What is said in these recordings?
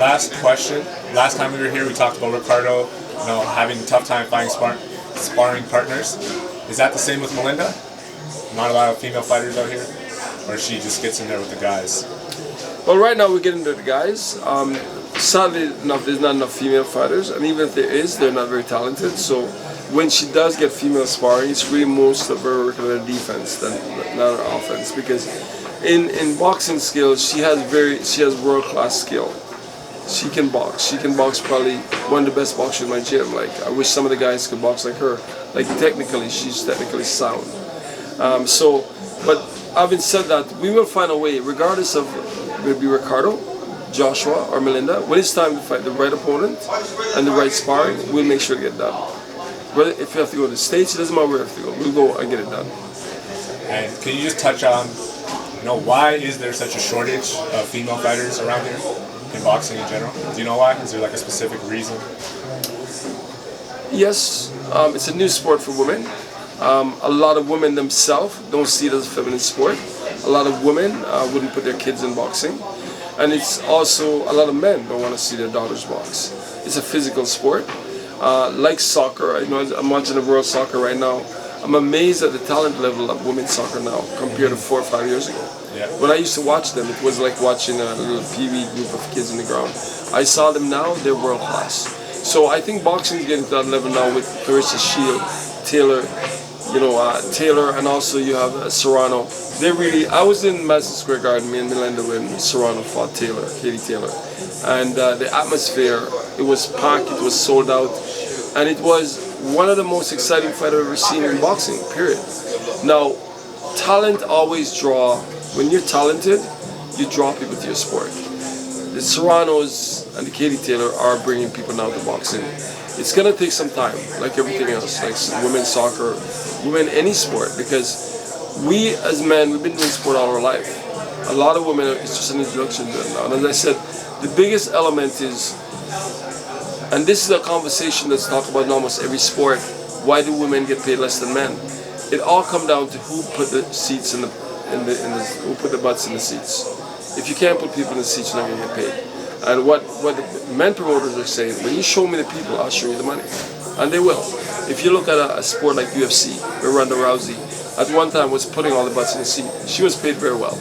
last question. Last time we were here, we talked about Ricardo, having a tough time finding sparring partners. Is that the same with Melinda? Not a lot of female fighters out here? Or she just gets in there with the guys? Well, right now we're getting to the guys. Sadly enough, there's not enough female fighters, and even if there is, they're not very talented. So when she does get female sparring, it's really most of her working on her defense than not her offense. Because in boxing skills, she has world-class skill. She can box. She can box probably one of the best boxers in my gym. Like, I wish some of the guys could box like her. Like, technically, she's technically sound. But having said that, we will find a way, regardless of whether it be Ricardo, Joshua, or Melinda. When it's time to fight the right opponent and the right sparring, we'll make sure to get it done. Whether if you have to go to the States, it doesn't matter where you have to go. We'll go and get it done. And can you just touch on, why is there such a shortage of female fighters around here in boxing in general? Do you know why? Is there like a specific reason? Yes, it's a new sport for women. A lot of women themselves don't see it as a feminine sport. A lot of women wouldn't put their kids in boxing. And it's also, a lot of men don't want to see their daughters box. It's a physical sport. Like soccer, I'm watching the World Soccer right now. I'm amazed at the talent level of women's soccer now compared to 4 or 5 years ago. Yeah. When I used to watch them, it was like watching a little pee-wee group of kids in the ground. I saw them now, they're world class. So I think boxing is getting to that level now with Clarissa Shield, Taylor, Taylor, and also you have Serrano. I was in Madison Square Garden, me and Melinda, when Serrano fought Taylor, Katie Taylor. And the atmosphere, it was packed, it was sold out, and it was one of the most exciting fights I've ever seen in boxing, period. Now, talent always when you're talented, you draw people to your sport. The Serranos and the Katie Taylor are bringing people now to boxing. It's going to take some time, like everything else, like women's soccer, women, any sport, because we as men, we've been doing sport all our life. A lot of women, it's just an introduction to them now. And as I said, the biggest element is, and this is a conversation that's talked about in almost every sport, why do women get paid less than men? It all comes down to who put the seats who put the butts in the seats. If you can't put people in the seats, you're not going to get paid. And what the men promoters are saying, when you show me the people, I'll show you the money. And they will. If you look at a sport like UFC, where Ronda Rousey at one time was putting all the butts in the seat, she was paid very well.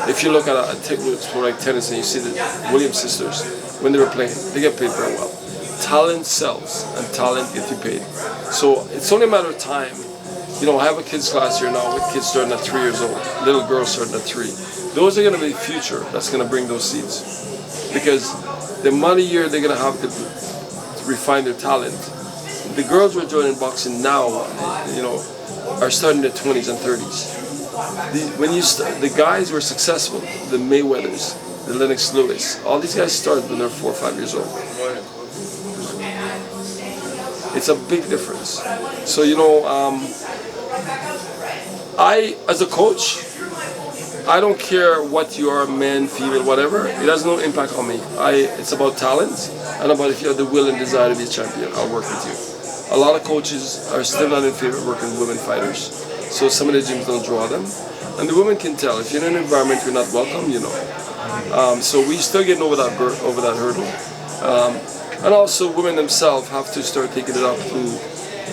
If you look at a technical sport like tennis and you see the Williams sisters, when they were playing, they get paid very well. Talent sells, and talent gets you paid. So it's only a matter of time. I have a kids class here now with kids starting at 3 years old, little girls starting at 3. Those are going to be the future that's going to bring those seats. Because the amount of year they're going to have to refine their talent. The girls who are joining boxing now, are starting in their 20s and 30s. The guys who are successful, the Mayweathers, the Lennox Lewis, all these guys started when they're 4 or 5 years old. It's a big difference. So, I, as a coach, I don't care what you are, man, female, whatever. It has no impact on me. It's about talent and about if you have the will and desire to be a champion. I'll work with you. A lot of coaches are still not in favor of working with women fighters. So some of the gyms don't draw them. And the women can tell. If you're in an environment you're not welcome, So we still getting over that hurdle. And also women themselves have to start taking it up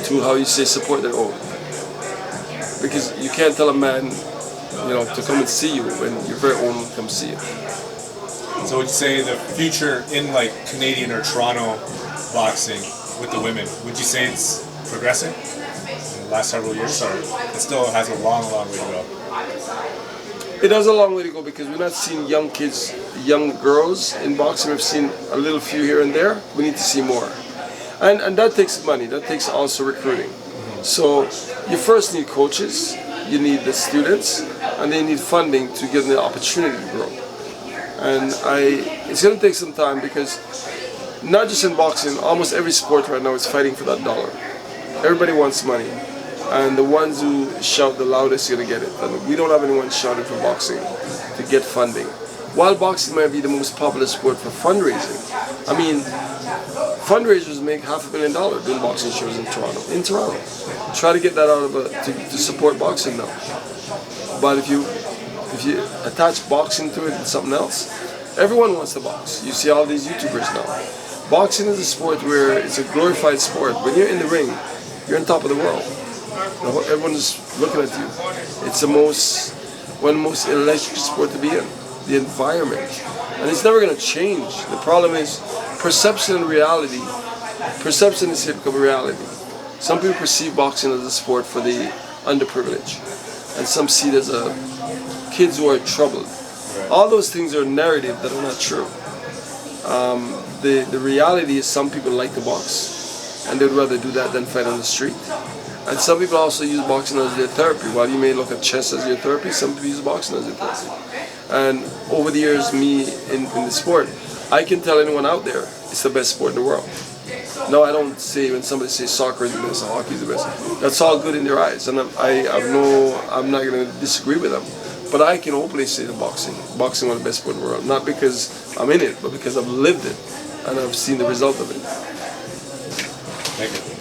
to how you say support their own. Because you can't tell a man to come and see you when your very own will come see you. So would you say the future in like Canadian or Toronto boxing with the women, would you say it's progressing in the last several years, or it still has a long, long way to go? It has a long way to go because we're not seeing young kids, young girls in boxing. We've seen a little few here and there. We need to see more. And that takes money. That takes also recruiting. So you first need coaches, you need the students, and they need funding to give them the opportunity to grow. And it's going to take some time because not just in boxing, almost every sport right now is fighting for that dollar. Everybody wants money. And the ones who shout the loudest are going to get it. And we don't have anyone shouting for boxing to get funding. While boxing might be the most popular sport for fundraising, fundraisers make $500 million doing boxing shows in Toronto. Try to get that out of to support boxing now. But if you attach boxing to it and something else, Everyone wants to box. You see all these YouTubers now. Boxing is a sport where it's a glorified sport. When you're in the ring, you're on top of the world. Everyone's looking at you. It's one of the most electric sport to be in. The environment. And it's never going to change. The problem is perception and reality. Perception is here to become reality. Some people perceive boxing as a sport for the underprivileged. And some see it as kids who are troubled. All those things are narrative that are not true. The reality is some people like to box, and they'd rather do that than fight on the street. And some people also use boxing as their therapy. While you may look at chess as your therapy, some people use boxing as their therapy. And over the years, me in the sport, I can tell anyone out there it's the best sport in the world. No, I don't say when somebody says soccer is the best, hockey is the best. That's all good in their eyes, and I'm not going to disagree with them. But I can openly say that boxing is one of the best sport in the world. Not because I'm in it, but because I've lived it and I've seen the result of it. Thank you.